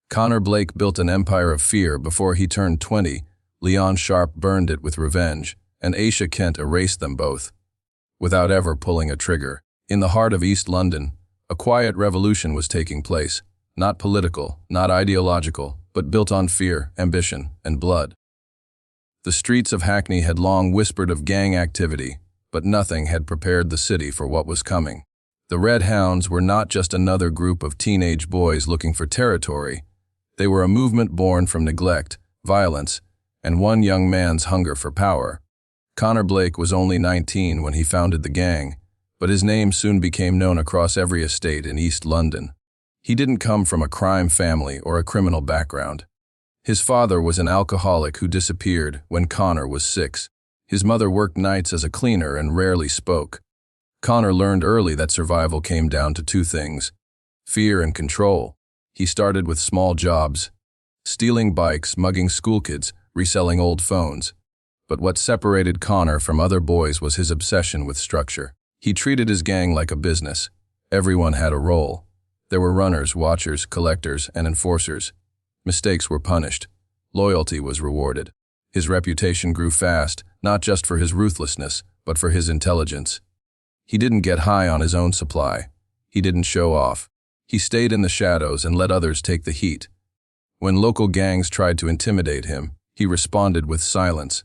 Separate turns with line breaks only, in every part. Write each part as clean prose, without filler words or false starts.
Connor Blake built an empire of fear before he turned 20, Leon Sharp burned it with revenge, and Aisha Kent erased them both, without ever pulling a trigger. In the heart of East London, a quiet revolution was taking place, not political, not ideological, but built on fear, ambition, and blood. The streets of Hackney had long whispered of gang activity, but nothing had prepared the city for what was coming. The Red Hounds were not just another group of teenage boys looking for territory. They were a movement born from neglect, violence, and one young man's hunger for power. Connor Blake was only 19 when he founded the gang, but his name soon became known across every estate in East London. He didn't come from a crime family or a criminal background. His father was an alcoholic who disappeared when Connor was 6. His mother worked nights as a cleaner and rarely spoke. Connor learned early that survival came down to two things: fear and control. He started with small jobs, stealing bikes, mugging schoolkids, reselling old phones. But what separated Connor from other boys was his obsession with structure. He treated his gang like a business. Everyone had a role. There were runners, watchers, collectors, and enforcers. Mistakes were punished. Loyalty was rewarded. His reputation grew fast, not just for his ruthlessness, but for his intelligence. He didn't get high on his own supply. He didn't show off. He stayed in the shadows and let others take the heat. When local gangs tried to intimidate him, he responded with silence,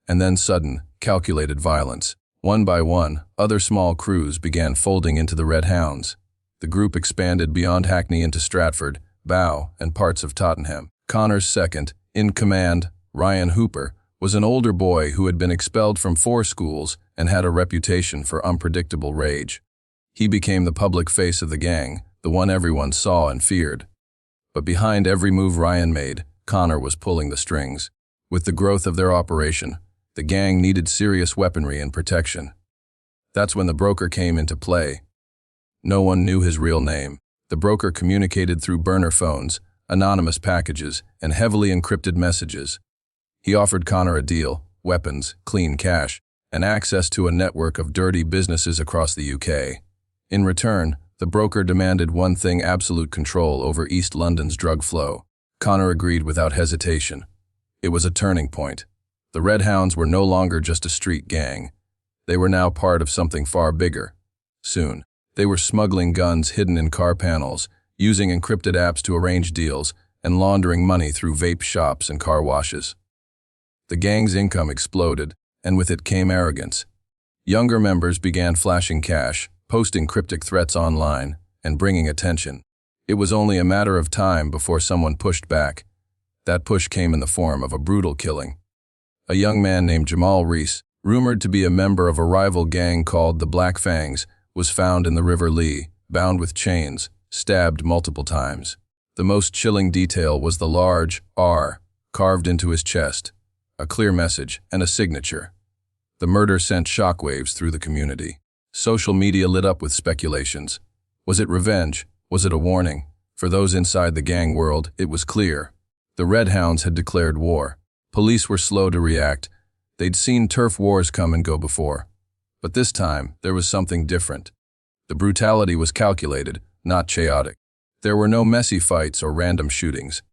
and then sudden, calculated violence. One by one, other small crews began folding into the Red Hounds. The group expanded beyond Hackney into Stratford, Bow, and parts of Tottenham. Connor's second, in command, Ryan Hooper, was an older boy who had been expelled from 4 schools and had a reputation for unpredictable rage. He became the public face of the gang, the one everyone saw and feared. But behind every move Ryan made, Connor was pulling the strings. With the growth of their operation, the gang needed serious weaponry and protection. That's when the broker came into play. No one knew his real name. The broker communicated through burner phones, anonymous packages, and heavily encrypted messages. He offered Connor a deal: weapons, clean cash, and access to a network of dirty businesses across the UK. In return, the broker demanded one thing: absolute control over East London's drug flow. Connor agreed without hesitation. It was a turning point. The Red Hounds were no longer just a street gang. They were now part of something far bigger. Soon, they were smuggling guns hidden in car panels, using encrypted apps to arrange deals, and laundering money through vape shops and car washes. The gang's income exploded, and with it came arrogance. Younger members began flashing cash, posting cryptic threats online, and bringing attention. It was only a matter of time before someone pushed back. That push came in the form of a brutal killing. A young man named Jamal Reese, rumored to be a member of a rival gang called the Black Fangs, was found in the River Lee, bound with chains, stabbed multiple times. The most chilling detail was the large R carved into his chest, a clear message and a signature. The murder sent shockwaves through the community. Social media lit up with speculations. Was it revenge? Was it a warning? For those inside the gang world, it was clear. The Red Hounds had declared war. Police were slow to react. They'd seen turf wars come and go before. But this time, there was something different. The brutality was calculated, not chaotic. There were no messy fights or random shootings.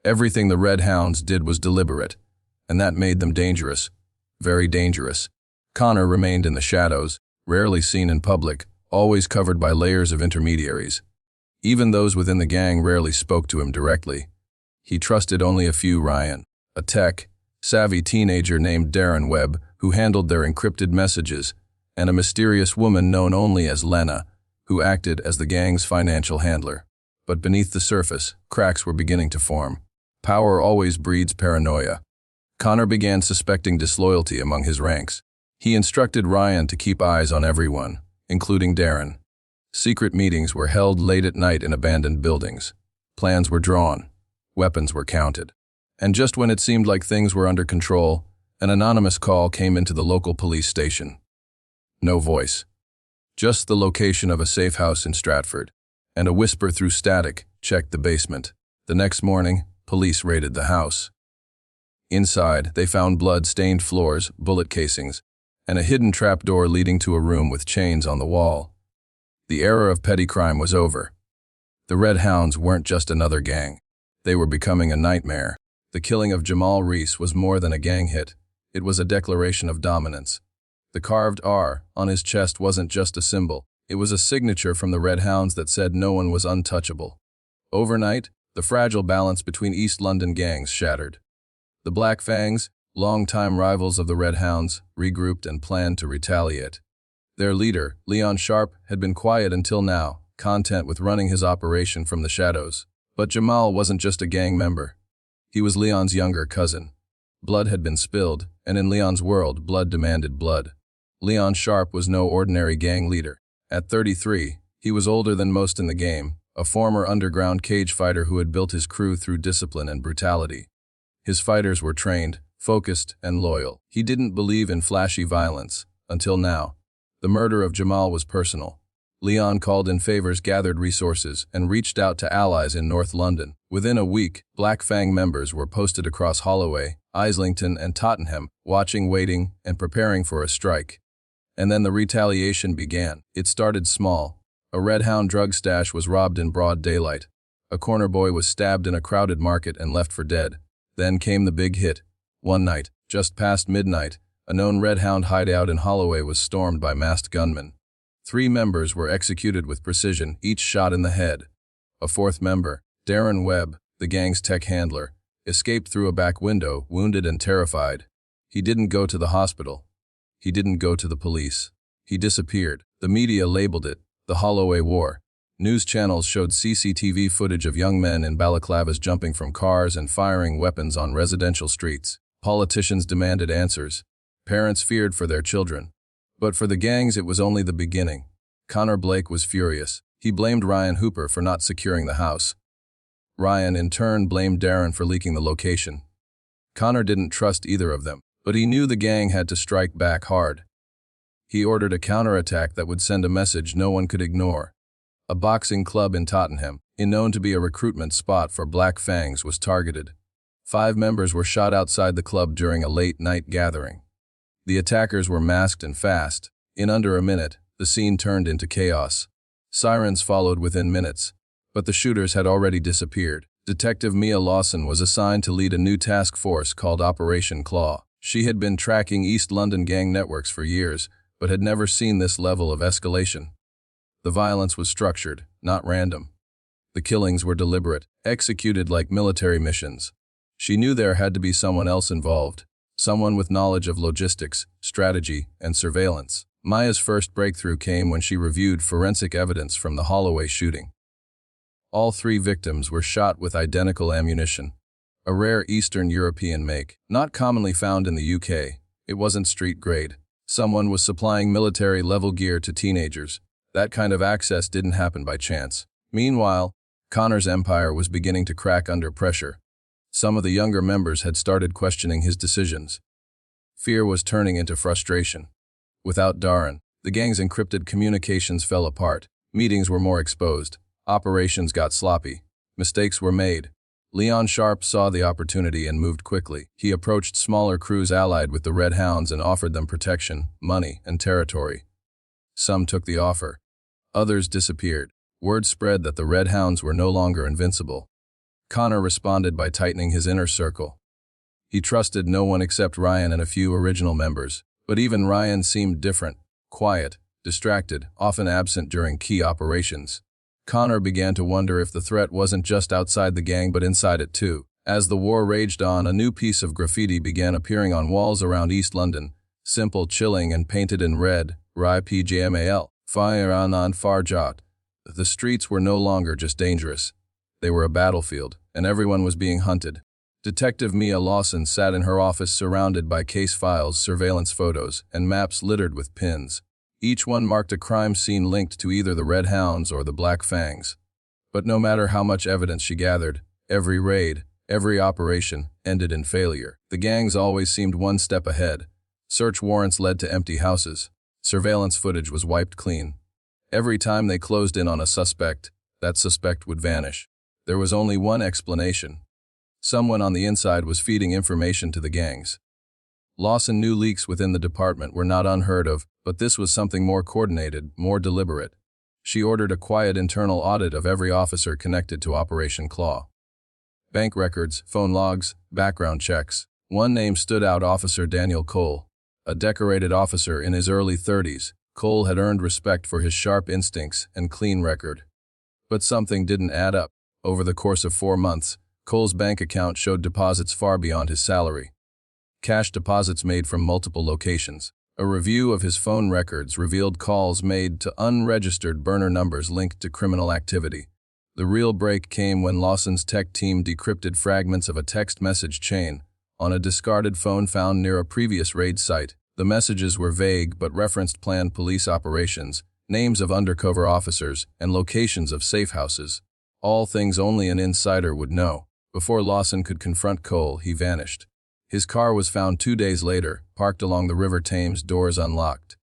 Everything the Red Hounds did was deliberate, and that made them dangerous, very dangerous. Connor remained in the shadows, rarely seen in public, always covered by layers of intermediaries. Even those within the gang rarely spoke to him directly. He trusted only a few: Ryan, a tech-savvy teenager named Darren Webb, who handled their encrypted messages, and a mysterious woman known only as Lena, who acted as the gang's financial handler. But beneath the surface, cracks were beginning to form. Power always breeds paranoia. Connor began suspecting disloyalty among his ranks. He instructed Ryan to keep eyes on everyone, including Darren. Secret meetings were held late at night in abandoned buildings. Plans were drawn. Weapons were counted. And just when it seemed like things were under control, an anonymous call came into the local police station. No voice. Just the location of a safe house in Stratford, and a whisper through static: check the basement. The next morning, police raided the house. Inside, they found blood-stained floors, bullet casings, and a hidden trapdoor leading to a room with chains on the wall. The era of petty crime was over. The Red Hounds weren't just another gang. They were becoming a nightmare. The killing of Jamal Reese was more than a gang hit. It was a declaration of dominance. The carved R on his chest wasn't just a symbol. It was a signature from the Red Hounds that said no one was untouchable. Overnight, the fragile balance between East London gangs shattered. The Black Fangs, longtime rivals of the Red Hounds, regrouped and planned to retaliate. Their leader, Leon Sharp, had been quiet until now, content with running his operation from the shadows. But Jamal wasn't just a gang member. He was Leon's younger cousin. Blood had been spilled, and in Leon's world, blood demanded blood. Leon Sharp was no ordinary gang leader. At 33, he was older than most in the game, a former underground cage fighter who had built his crew through discipline and brutality. His fighters were trained, focused, and loyal. He didn't believe in flashy violence, until now. The murder of Jamal was personal. Leon called in favors, gathered resources, and reached out to allies in North London. Within a week, Black Fang members were posted across Holloway, Islington, and Tottenham, watching, waiting, and preparing for a strike. And then the retaliation began. It started small. A Red Hound drug stash was robbed in broad daylight. A corner boy was stabbed in a crowded market and left for dead. Then came the big hit. One night, just past midnight, a known Red Hound hideout in Holloway was stormed by masked gunmen. 3 members were executed with precision, each shot in the head. A 4th member, Darren Webb, the gang's tech handler, escaped through a back window, wounded and terrified. He didn't go to the hospital. He didn't go to the police. He disappeared. The media labeled it the Holloway War. News channels showed CCTV footage of young men in balaclavas jumping from cars and firing weapons on residential streets. Politicians demanded answers. Parents feared for their children. But for the gangs, it was only the beginning. Connor Blake was furious. He blamed Ryan Hooper for not securing the house. Ryan, in turn, blamed Darren for leaking the location. Connor didn't trust either of them, but he knew the gang had to strike back hard. He ordered a counterattack that would send a message no one could ignore. A boxing club in Tottenham, known to be a recruitment spot for Black Fangs, was targeted. 5 members were shot outside the club during a late-night gathering. The attackers were masked and fast. In under a minute, the scene turned into chaos. Sirens followed within minutes, but the shooters had already disappeared. Detective Mia Lawson was assigned to lead a new task force called Operation Claw. She had been tracking East London gang networks for years, but had never seen this level of escalation. The violence was structured, not random. The killings were deliberate, executed like military missions. She knew there had to be someone else involved. Someone with knowledge of logistics, strategy, and surveillance. Maya's first breakthrough came when she reviewed forensic evidence from the Holloway shooting. All 3 victims were shot with identical ammunition, a rare Eastern European make, not commonly found in the UK. It wasn't street grade. Someone was supplying military-level gear to teenagers. That kind of access didn't happen by chance. Meanwhile, Connor's empire was beginning to crack under pressure. Some of the younger members had started questioning his decisions. Fear was turning into frustration. Without Darren, the gang's encrypted communications fell apart. Meetings were more exposed. Operations got sloppy. Mistakes were made. Leon Sharp saw the opportunity and moved quickly. He approached smaller crews allied with the Red Hounds and offered them protection, money, and territory. Some took the offer. Others disappeared. Word spread that the Red Hounds were no longer invincible. Connor responded by tightening his inner circle. He trusted no one except Ryan and a few original members, but even Ryan seemed different, quiet, distracted, often absent during key operations. Connor began to wonder if the threat wasn't just outside the gang but inside it too. As the war raged on, a new piece of graffiti began appearing on walls around East London, simple, chilling, and painted in red, Rai PJMAL, Fire Anan Farjat. The streets were no longer just dangerous. They were a battlefield, and everyone was being hunted. Detective Mia Lawson sat in her office surrounded by case files, surveillance photos, and maps littered with pins. Each one marked a crime scene linked to either the Red Hounds or the Black Fangs. But no matter how much evidence she gathered, every raid, every operation, ended in failure. The gangs always seemed one step ahead. Search warrants led to empty houses. Surveillance footage was wiped clean. Every time they closed in on a suspect, that suspect would vanish. There was only one explanation. Someone on the inside was feeding information to the gangs. Lawson knew leaks within the department were not unheard of, but this was something more coordinated, more deliberate. She ordered a quiet internal audit of every officer connected to Operation Claw. Bank records, phone logs, background checks. One name stood out: Officer Daniel Cole. A decorated officer in his early 30s, Cole had earned respect for his sharp instincts and clean record. But something didn't add up. Over the course of 4 months, Cole's bank account showed deposits far beyond his salary. Cash deposits made from multiple locations. A review of his phone records revealed calls made to unregistered burner numbers linked to criminal activity. The real break came when Lawson's tech team decrypted fragments of a text message chain on a discarded phone found near a previous raid site. The messages were vague but referenced planned police operations, names of undercover officers, and locations of safe houses. All things only an insider would know. Before Lawson could confront Cole, he vanished. His car was found 2 days later, parked along the River Thames, doors unlocked.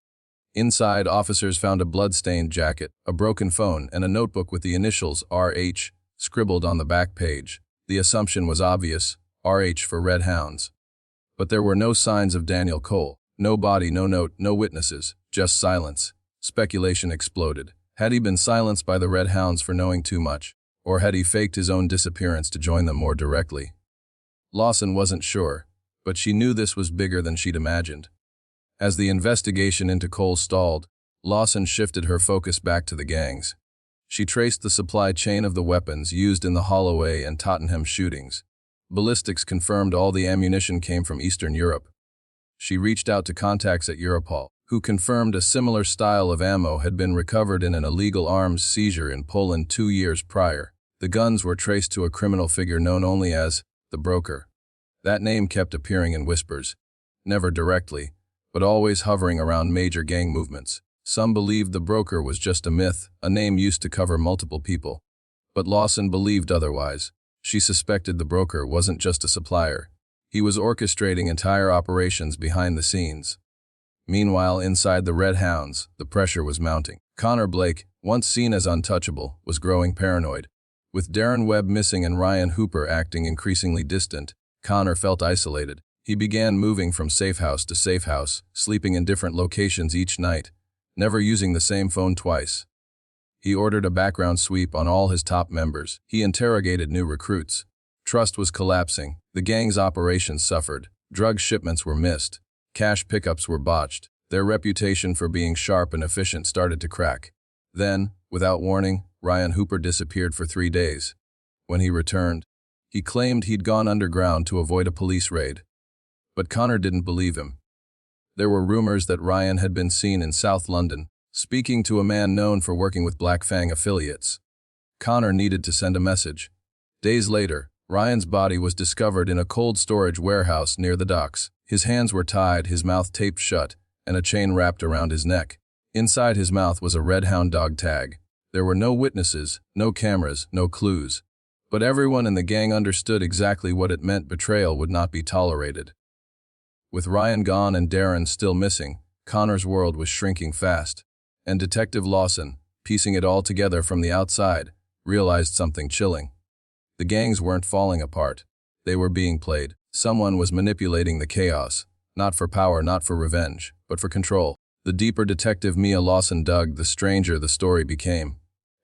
Inside, officers found a blood-stained jacket, a broken phone, and a notebook with the initials RH scribbled on the back page. The assumption was obvious: RH for Red Hounds. But there were no signs of Daniel Cole. No body, no note, no witnesses, just silence. Speculation exploded. Had he been silenced by the Red Hounds for knowing too much? Or had he faked his own disappearance to join them more directly? Lawson wasn't sure, but she knew this was bigger than she'd imagined. As the investigation into Cole stalled, Lawson shifted her focus back to the gangs. She traced the supply chain of the weapons used in the Holloway and Tottenham shootings. Ballistics confirmed all the ammunition came from Eastern Europe. She reached out to contacts at Europol, who confirmed a similar style of ammo had been recovered in an illegal arms seizure in Poland 2 years prior. The guns were traced to a criminal figure known only as the Broker. That name kept appearing in whispers, never directly, but always hovering around major gang movements. Some believed the Broker was just a myth, a name used to cover multiple people. But Lawson believed otherwise. She suspected the Broker wasn't just a supplier. He was orchestrating entire operations behind the scenes. Meanwhile, inside the Red Hounds, the pressure was mounting. Connor Blake, once seen as untouchable, was growing paranoid. With Darren Webb missing and Ryan Hooper acting increasingly distant, Connor felt isolated. He began moving from safe house to safe house, sleeping in different locations each night, never using the same phone twice. He ordered a background sweep on all his top members. He interrogated new recruits. Trust was collapsing. The gang's operations suffered. Drug shipments were missed. Cash pickups were botched. Their reputation for being sharp and efficient started to crack. Then, without warning, Ryan Hooper disappeared for 3 days. When he returned, he claimed he'd gone underground to avoid a police raid. But Connor didn't believe him. There were rumors that Ryan had been seen in South London, speaking to a man known for working with Black Fang affiliates. Connor needed to send a message. Days later, Ryan's body was discovered in a cold storage warehouse near the docks. His hands were tied, his mouth taped shut, and a chain wrapped around his neck. Inside his mouth was a Red Hound dog tag. There were no witnesses, no cameras, no clues. But everyone in the gang understood exactly what it meant: betrayal would not be tolerated. With Ryan gone and Darren still missing, Connor's world was shrinking fast. And Detective Lawson, piecing it all together from the outside, realized something chilling. The gangs weren't falling apart. They were being played. Someone was manipulating the chaos, not for power, not for revenge, but for control. The deeper Detective Mia Lawson dug, the stranger the story became.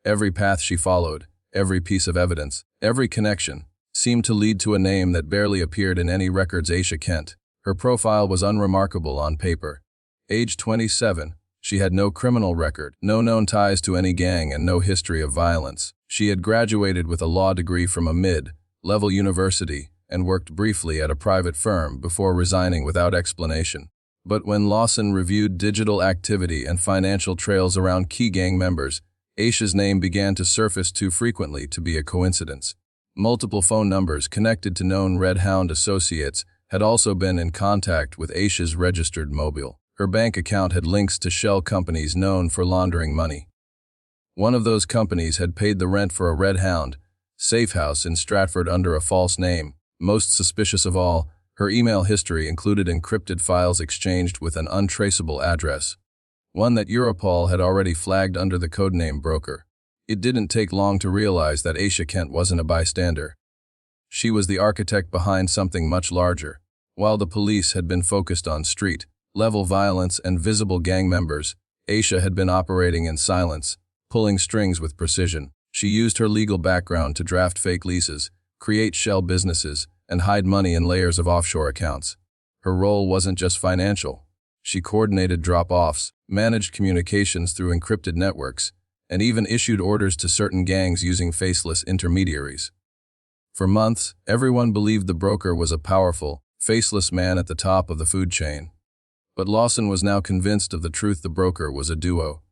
Every path she followed, every piece of evidence, every connection, seemed to lead to a name that barely appeared in any records: Aisha Kent. Her profile was unremarkable on paper. Age 27, she had no criminal record, no known ties to any gang, and no history of violence. She had graduated with a law degree from a mid-level university and worked briefly at a private firm before resigning without explanation. But when Lawson reviewed digital activity and financial trails around key gang members, Aisha's name began to surface too frequently to be a coincidence. Multiple phone numbers connected to known Red Hound associates had also been in contact with Aisha's registered mobile. Her bank account had links to shell companies known for laundering money. One of those companies had paid the rent for a Red Hound safe house in Stratford under a false name. Most suspicious of all, her email history included encrypted files exchanged with an untraceable address, one that Europol had already flagged under the codename Broker. It didn't take long to realize that Aisha Kent wasn't a bystander. She was the architect behind something much larger. While the police had been focused on street-level violence and visible gang members, Aisha had been operating in silence, pulling strings with precision. She used her legal background to draft fake leases, create shell businesses, and hide money in layers of offshore accounts. Her role wasn't just financial. She coordinated drop-offs, managed communications through encrypted networks, and even issued orders to certain gangs using faceless intermediaries. For months, everyone believed the broker was a powerful, faceless man at the top of the food chain. But Lawson was now convinced of the truth. The broker was a duo.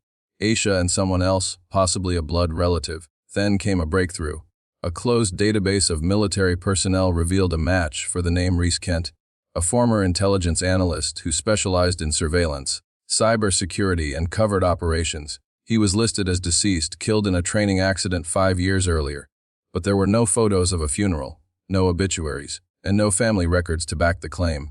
Aisha and someone else, possibly a blood relative. Then came a breakthrough. A closed database of military personnel revealed a match for the name Reese Kent, a former intelligence analyst who specialized in surveillance, cybersecurity, and covert operations. He was listed as deceased, killed in a training accident 5 years earlier. But there were no photos of a funeral, no obituaries, and no family records to back the claim.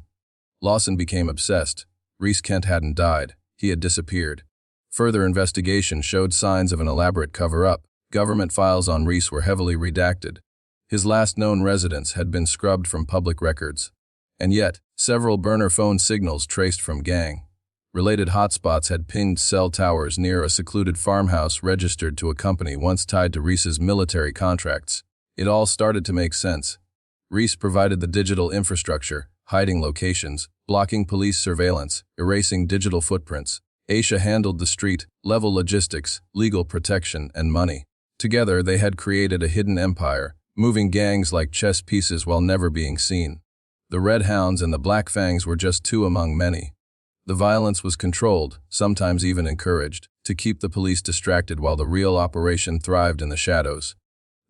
Lawson became obsessed. Reese Kent hadn't died. He had disappeared. Further investigation showed signs of an elaborate cover-up. Government files on Reese were heavily redacted. His last known residence had been scrubbed from public records. And yet, several burner phone signals traced from gang-related hotspots had pinged cell towers near a secluded farmhouse registered to a company once tied to Reese's military contracts. It all started to make sense. Reese provided the digital infrastructure, hiding locations, blocking police surveillance, erasing digital footprints. Aisha handled the street-level logistics, legal protection, and money. Together, they had created a hidden empire, moving gangs like chess pieces while never being seen. The Red Hounds and the Black Fangs were just two among many. The violence was controlled, sometimes even encouraged, to keep the police distracted while the real operation thrived in the shadows.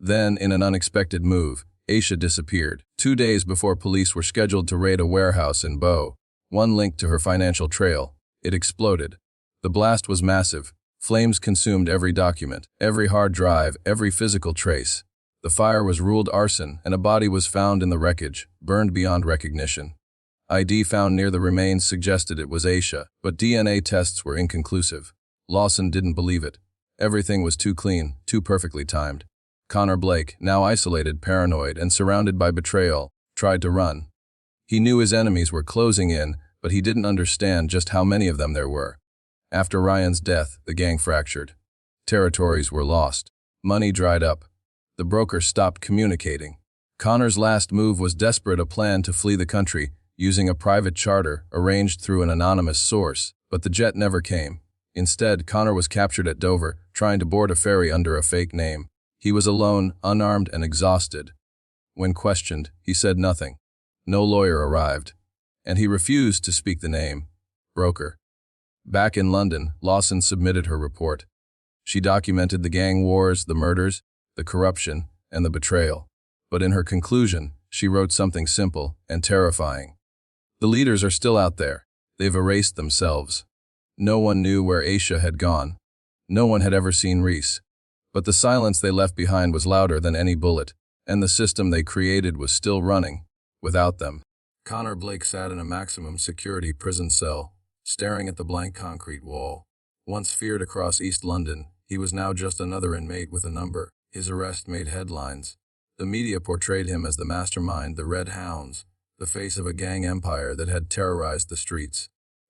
Then, in an unexpected move, Aisha disappeared. 2 days before police were scheduled to raid a warehouse in Bow, one linked to her financial trail. It exploded. The blast was massive. Flames consumed every document, every hard drive, every physical trace. The fire was ruled arson, and a body was found in the wreckage, burned beyond recognition. ID found near the remains suggested it was Aisha, but DNA tests were inconclusive. Lawson didn't believe it. Everything was too clean, too perfectly timed. Connor Blake, now isolated, paranoid, and surrounded by betrayal, tried to run. He knew his enemies were closing in, but he didn't understand just how many of them there were. After Ryan's death, the gang fractured. Territories were lost. Money dried up. The broker stopped communicating. Connor's last move was desperate, a plan to flee the country, using a private charter arranged through an anonymous source, but the jet never came. Instead, Connor was captured at Dover, trying to board a ferry under a fake name. He was alone, unarmed, and exhausted. When questioned, he said nothing. No lawyer arrived, and he refused to speak the name. Broker. Back in London, Lawson submitted her report. She documented the gang wars, the murders, the corruption, and the betrayal. But in her conclusion, she wrote something simple and terrifying. The leaders are still out there. They've erased themselves. No one knew where Aisha had gone. No one had ever seen Reese. But the silence they left behind was louder than any bullet, and the system they created was still running, without them. Connor Blake sat in a maximum security prison cell, staring at the blank concrete wall. Once feared across East London, he was now just another inmate with a number. His arrest made headlines. The media portrayed him as the mastermind, the Red Hounds, the face of a gang empire that had terrorized the streets.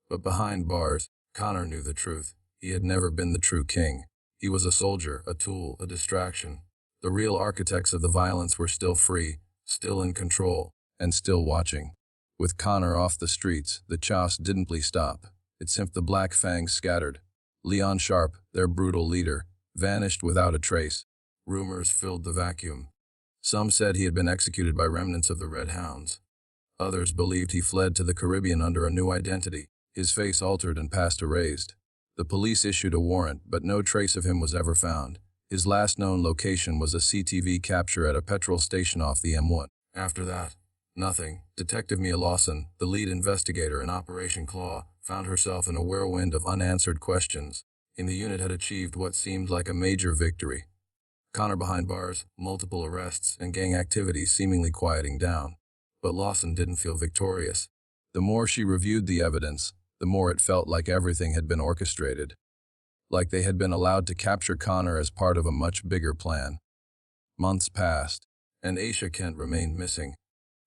But behind bars, Connor knew the truth. He had never been the true king. He was a soldier, a tool, a distraction. The real architects of the violence were still free, still in control, and still watching. With Connor off the streets, the chaos didn't stop. It simply the Black Fangs scattered. Leon Sharp, their brutal leader, vanished without a trace. Rumors filled the vacuum. Some said he had been executed by remnants of the Red Hounds. Others believed he fled to the Caribbean under a new identity, his face altered and past erased. The police issued a warrant, but no trace of him was ever found. His last known location was a CTV capture at a petrol station off the M1. After that, nothing. Detective Mia Lawson, the lead investigator in Operation Claw, found herself in a whirlwind of unanswered questions. The unit had achieved what seemed like a major victory. Connor behind bars, multiple arrests, and gang activity seemingly quieting down. But Lawson didn't feel victorious. The more she reviewed the evidence, the more it felt like everything had been orchestrated. Like they had been allowed to capture Connor as part of a much bigger plan. Months passed, and Aisha Kent remained missing.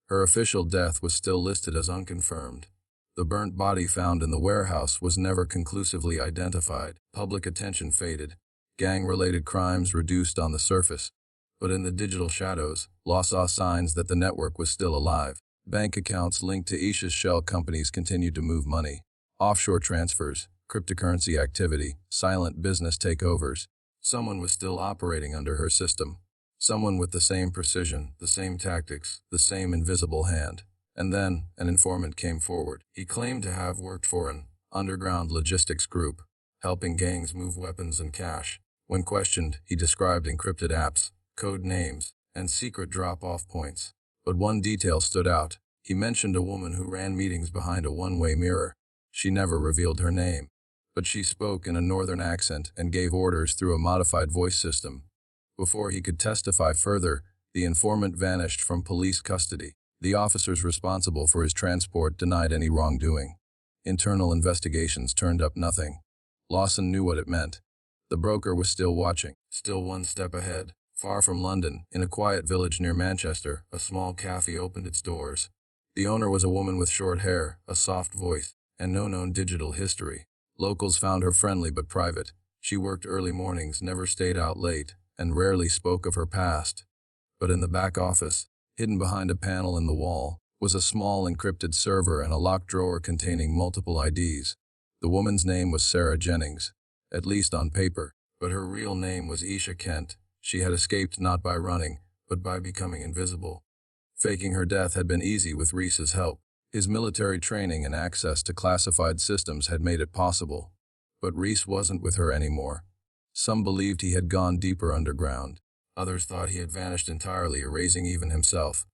Her official death was still listed as unconfirmed. The burnt body found in the warehouse was never conclusively identified. Public attention faded. Gang-related crimes reduced on the surface. But in the digital shadows, Law saw signs that the network was still alive. Bank accounts linked to Aisha's shell companies continued to move money. Offshore transfers, cryptocurrency activity, silent business takeovers. Someone was still operating under her system. Someone with the same precision, the same tactics, the same invisible hand. And then, an informant came forward. He claimed to have worked for an underground logistics group, helping gangs move weapons and cash. When questioned, he described encrypted apps, code names, and secret drop-off points. But one detail stood out. He mentioned a woman who ran meetings behind a one-way mirror. She never revealed her name, but she spoke in a northern accent and gave orders through a modified voice system. Before he could testify further, the informant vanished from police custody. The officers responsible for his transport denied any wrongdoing. Internal investigations turned up nothing. Lawson knew what it meant. The broker was still watching, still one step ahead. Far from London, in a quiet village near Manchester, a small cafe opened its doors. The owner was a woman with short hair, a soft voice, and no known digital history. Locals found her friendly but private. She worked early mornings, never stayed out late, and rarely spoke of her past. But in the back office, hidden behind a panel in the wall, was a small encrypted server and a locked drawer containing multiple IDs. The woman's name was Sarah Jennings, at least on paper, but her real name was Aisha Kent. She had escaped not by running, but by becoming invisible. Faking her death had been easy with Reese's help. His military training and access to classified systems had made it possible. But Reese wasn't with her anymore. Some believed he had gone deeper underground. Others thought he had vanished entirely, erasing even himself.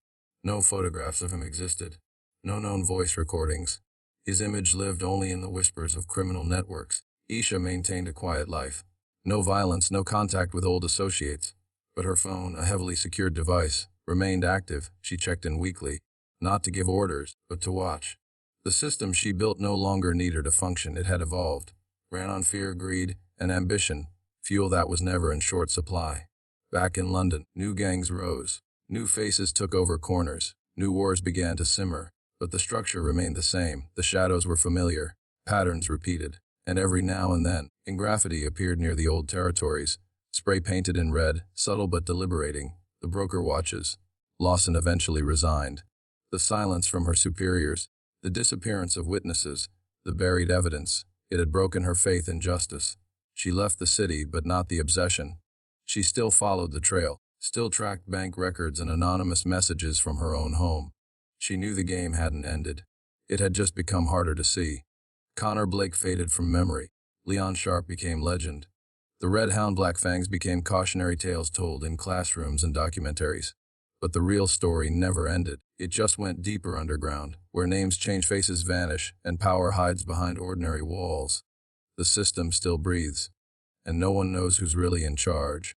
No photographs of him existed. No known voice recordings. His image lived only in the whispers of criminal networks. Aisha maintained a quiet life. No violence, no contact with old associates. But her phone, a heavily secured device, remained active. She checked in weekly, not to give orders, but to watch. The system she built no longer needed to function. It had evolved, ran on fear, greed, and ambition, fuel that was never in short supply. Back in London, new gangs rose. New faces took over corners. New wars began to simmer. But the structure remained the same. The shadows were familiar. Patterns repeated. And every now and then, graffiti appeared near the old territories, spray-painted in red, subtle but deliberating. The broker watches. Lawson eventually resigned. The silence from her superiors, the disappearance of witnesses, the buried evidence, it had broken her faith in justice. She left the city, but not the obsession. She still followed the trail, still tracked bank records and anonymous messages from her own home. She knew the game hadn't ended. It had just become harder to see. Connor Blake faded from memory. Leon Sharp became legend. The Red Hound Black Fangs became cautionary tales told in classrooms and documentaries. But the real story never ended. It just went deeper underground, where names change, faces vanish, and power hides behind ordinary walls. The system still breathes, and no one knows who's really in charge.